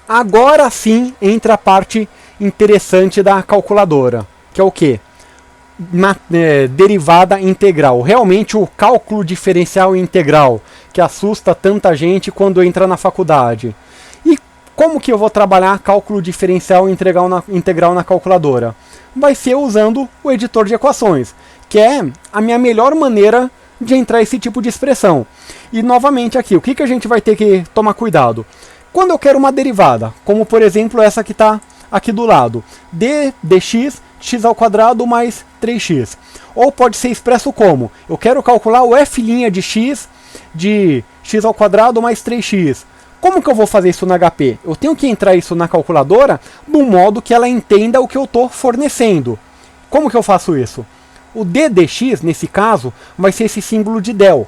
Agora sim entra a parte interessante da calculadora, que é o quê? Derivada integral. Realmente o cálculo diferencial integral, que assusta tanta gente quando entra na faculdade. E como que eu vou trabalhar cálculo diferencial integral na calculadora? Vai ser usando o editor de equações, que é a minha melhor maneira de entrar esse tipo de expressão. E novamente aqui, o que a gente vai ter que tomar cuidado? Quando eu quero uma derivada, como por exemplo essa que está aqui do lado, d dx, x ao quadrado mais 3x. Ou pode ser expresso como, eu quero calcular o f' de x ao quadrado mais 3x. Como que eu vou fazer isso no HP? Eu tenho que entrar isso na calculadora de um modo que ela entenda o que eu estou fornecendo. Como que eu faço isso? O d dx, nesse caso, vai ser esse símbolo de del.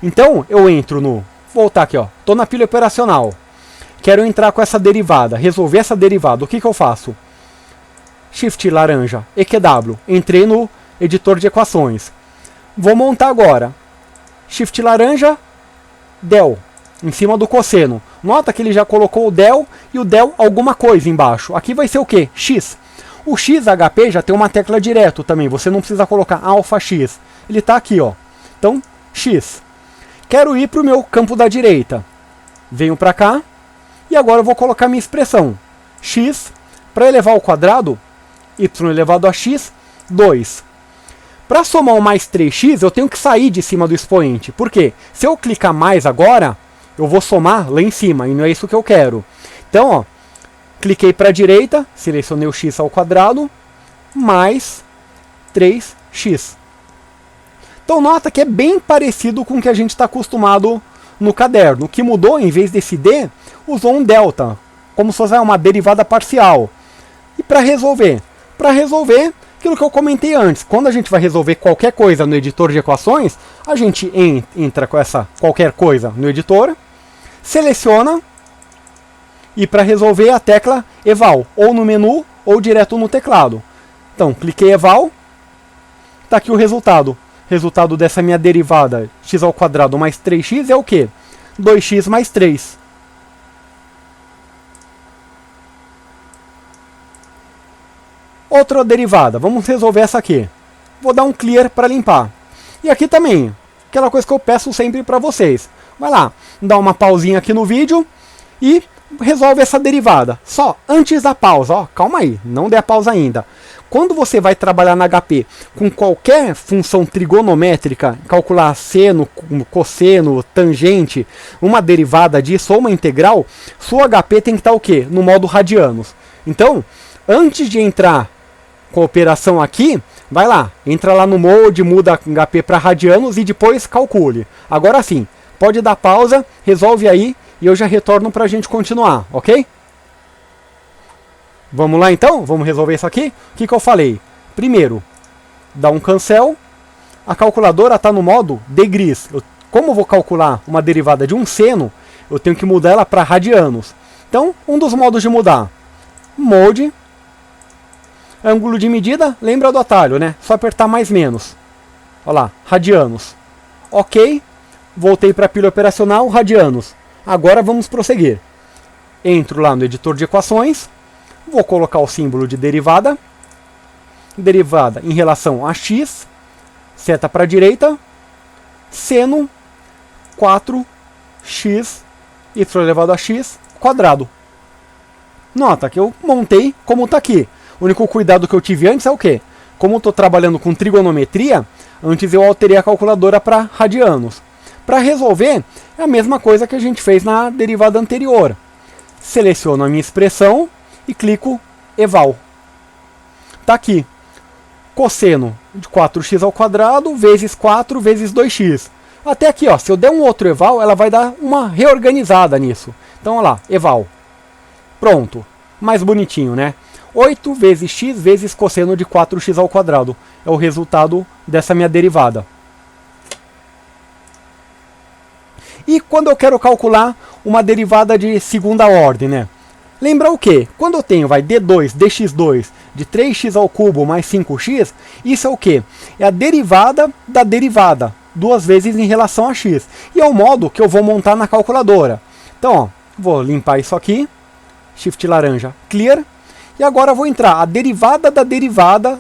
Então, eu entro no... Vou voltar aqui, ó. Estou na pilha operacional. Quero entrar com essa derivada, resolver essa derivada. O que eu faço? Shift laranja, EQW. Entrei no editor de equações. Vou montar agora. Shift laranja, del. Em cima do cosseno. Nota que ele já colocou o del e o del alguma coisa embaixo. Aqui vai ser o quê? X. O XHP já tem uma tecla direto também. Você não precisa colocar alfa x. Ele está aqui, ó. Então, X. Quero ir para o meu campo da direita. Venho para cá. E agora eu vou colocar minha expressão. X, para elevar ao quadrado, y elevado a x, 2. Para somar o mais 3x, eu tenho que sair de cima do expoente. Por quê? Se eu clicar mais agora, eu vou somar lá em cima. E não é isso que eu quero. Então, ó, cliquei para a direita, selecionei o x ao quadrado, mais 3x. Então nota que é bem parecido com o que a gente está acostumado no caderno. O que mudou, em vez desse d, usou um delta, como se fosse uma derivada parcial. E para resolver? Para resolver, aquilo que eu comentei antes, quando a gente vai resolver qualquer coisa no editor de equações, a gente entra com essa qualquer coisa no editor, seleciona, e para resolver a tecla eval, ou no menu, ou direto no teclado. Então, cliquei eval, está aqui o resultado. Resultado dessa minha derivada, x ao quadrado mais 3x é o quê? 2x mais 3. Outra derivada, vamos resolver essa aqui. Vou dar um clear para limpar. E aqui também, aquela coisa que eu peço sempre para vocês. Vai lá, dá uma pausinha aqui no vídeo e resolve essa derivada. Só antes da pausa, ó, calma aí, não dê a pausa ainda. Quando você vai trabalhar na HP com qualquer função trigonométrica, calcular seno, cosseno, tangente, uma derivada disso ou uma integral, sua HP tem que estar o quê? No modo radianos. Então, antes de entrar com a operação aqui, vai lá, entra lá no mode, muda HP para radianos e depois calcule. Agora sim, pode dar pausa, resolve aí e eu já retorno para a gente continuar, ok? Vamos lá então? Vamos resolver isso aqui? O que eu falei? Primeiro, dá um cancel. A calculadora está no modo degrees. Como eu vou calcular uma derivada de um seno, eu tenho que mudar ela para radianos. Então, um dos modos de mudar. Mode. Ângulo de medida, lembra do atalho, né? Só apertar mais menos. Olha lá, radianos. Ok. Voltei para a pilha operacional, radianos. Agora vamos prosseguir. Entro lá no editor de equações. Vou colocar o símbolo de derivada. Derivada em relação a x. Seta para a direita. Seno 4x y elevado a x quadrado. Nota que eu montei como está aqui. O único cuidado que eu tive antes é o quê? Como eu estou trabalhando com trigonometria, antes eu alterei a calculadora para radianos. Para resolver, é a mesma coisa que a gente fez na derivada anterior. Seleciono a minha expressão e clico eval. Está aqui. Cosseno de 4x ao quadrado vezes 4 vezes 2x. Até aqui, ó, se eu der um outro eval, ela vai dar uma reorganizada nisso. Então, olha lá, eval. Pronto. Mais bonitinho, né? 8 vezes x vezes cosseno de 4x ao quadrado. É o resultado dessa minha derivada. E quando eu quero calcular uma derivada de segunda ordem, né? Lembra o quê? Quando eu tenho, d2, dx2 de 3x ao cubo mais 5x, isso é o quê? É a derivada da derivada, duas vezes em relação a x. E é o modo que eu vou montar na calculadora. Então, ó, vou limpar isso aqui. Shift laranja, clear. E agora eu vou entrar a derivada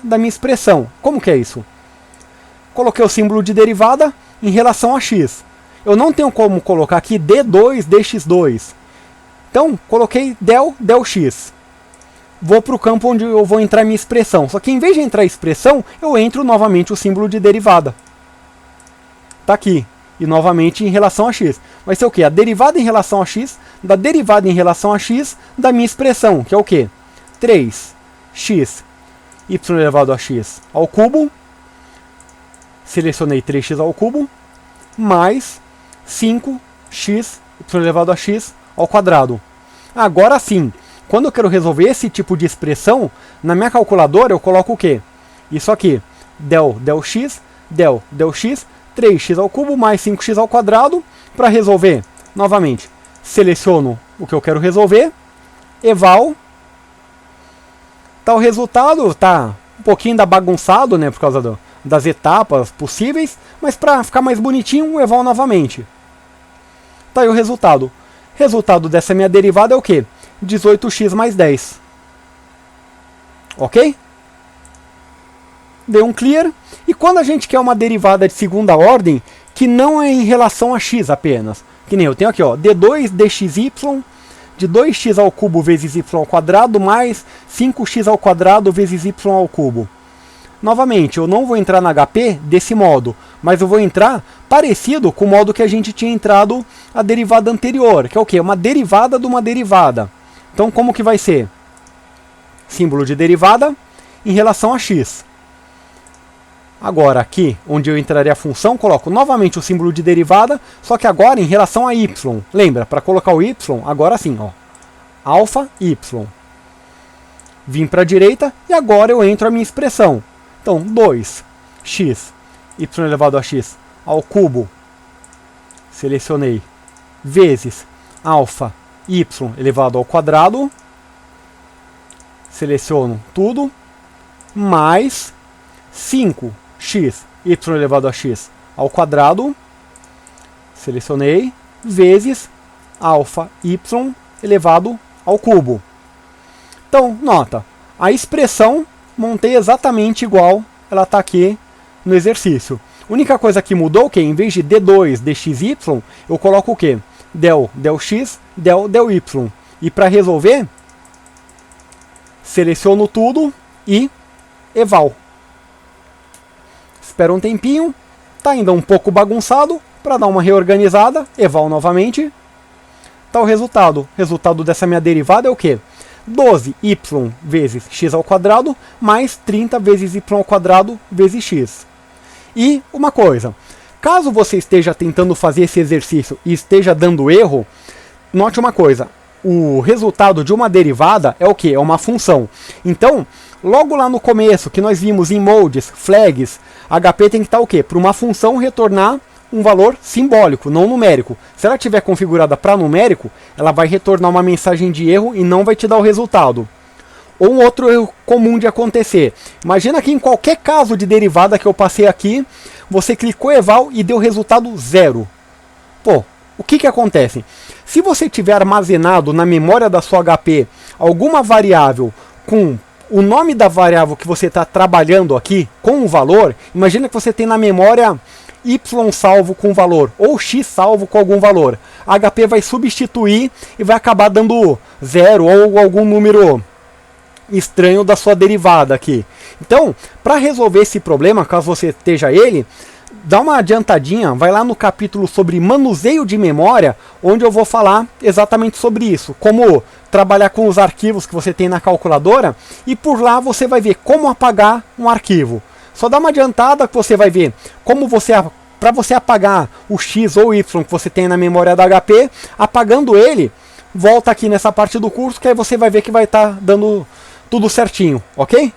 da minha expressão. Como que é isso? Coloquei o símbolo de derivada em relação a x. Eu não tenho como colocar aqui d2, dx2. Então, coloquei del x. Vou para o campo onde eu vou entrar minha expressão. Só que em vez de entrar a expressão, eu entro novamente o símbolo de derivada. Está aqui. E novamente em relação a x. Vai ser o quê? A derivada em relação a x, da derivada em relação a x da minha expressão, que é o quê? 3x y elevado a x ao cubo. Selecionei 3x ao cubo. Mais 5x y elevado a x ao quadrado. Agora sim, quando eu quero resolver esse tipo de expressão, na minha calculadora eu coloco o quê? Isso aqui. Del x, del x, 3x ao cubo mais 5x ao quadrado. Para resolver, novamente, seleciono o que eu quero resolver. Eval. Tá o resultado, tá um pouquinho bagunçado, né, por causa das etapas possíveis, mas para ficar mais bonitinho, eval novamente. Tá aí o resultado. Resultado dessa minha derivada é o quê? 18x mais 10. Ok? Deu um clear. E quando a gente quer uma derivada de segunda ordem, que não é em relação a x apenas, que nem eu tenho aqui, ó, d2 dxy, de 2x ao cubo vezes y ao quadrado, mais 5x ao quadrado vezes y ao cubo. Novamente, eu não vou entrar na HP desse modo, mas eu vou entrar parecido com o modo que a gente tinha entrado a derivada anterior, que é o quê? Uma derivada de uma derivada. Então, como que vai ser? Símbolo de derivada em relação a x. Agora, aqui, onde eu entraria a função, coloco novamente o símbolo de derivada, só que agora em relação a y. Lembra, para colocar o y, agora sim, ó, alfa, y. Vim para a direita e agora eu entro a minha expressão. Então, 2x, y elevado a x ao cubo, selecionei, vezes alfa, y elevado ao quadrado, seleciono tudo, mais 5x, y elevado a x ao quadrado, selecionei, vezes alfa, y elevado ao cubo. Então, nota, a expressão montei exatamente igual ela está aqui no exercício. A única coisa que mudou é que em vez de d2 dxy, eu coloco o quê? Del x, del y. E para resolver, seleciono tudo e eval. Espera um tempinho, está ainda um pouco bagunçado, para dar uma reorganizada, eval novamente. Está o resultado. O resultado dessa minha derivada é o quê? 12y vezes x ao quadrado mais 30 vezes y ao quadrado vezes x. E uma coisa, caso você esteja tentando fazer esse exercício e esteja dando erro, note uma coisa, o resultado de uma derivada é o que? É uma função. Então, logo lá no começo, que nós vimos em modes, flags, HP tem que estar o quê? Para uma função retornar um valor simbólico, não numérico. Se ela estiver configurada para numérico, ela vai retornar uma mensagem de erro e não vai te dar o resultado. Ou um outro erro comum de acontecer. Imagina que em qualquer caso de derivada que eu passei aqui, você clicou eval e deu resultado 0. Pô, o que acontece? Se você tiver armazenado na memória da sua HP alguma variável com o nome da variável que você está trabalhando aqui com o valor, imagina que você tem na memória y salvo com valor, ou x salvo com algum valor. A HP vai substituir e vai acabar dando 0 ou algum número estranho da sua derivada aqui. Então, para resolver esse problema, caso você esteja ele, dá uma adiantadinha, vai lá no capítulo sobre manuseio de memória, onde eu vou falar exatamente sobre isso, como trabalhar com os arquivos que você tem na calculadora, e por lá você vai ver como apagar um arquivo. Só dá uma adiantada que você vai ver como para você apagar o x ou y que você tem na memória da HP, apagando ele, volta aqui nessa parte do curso que aí você vai ver que vai estar dando tudo certinho, ok?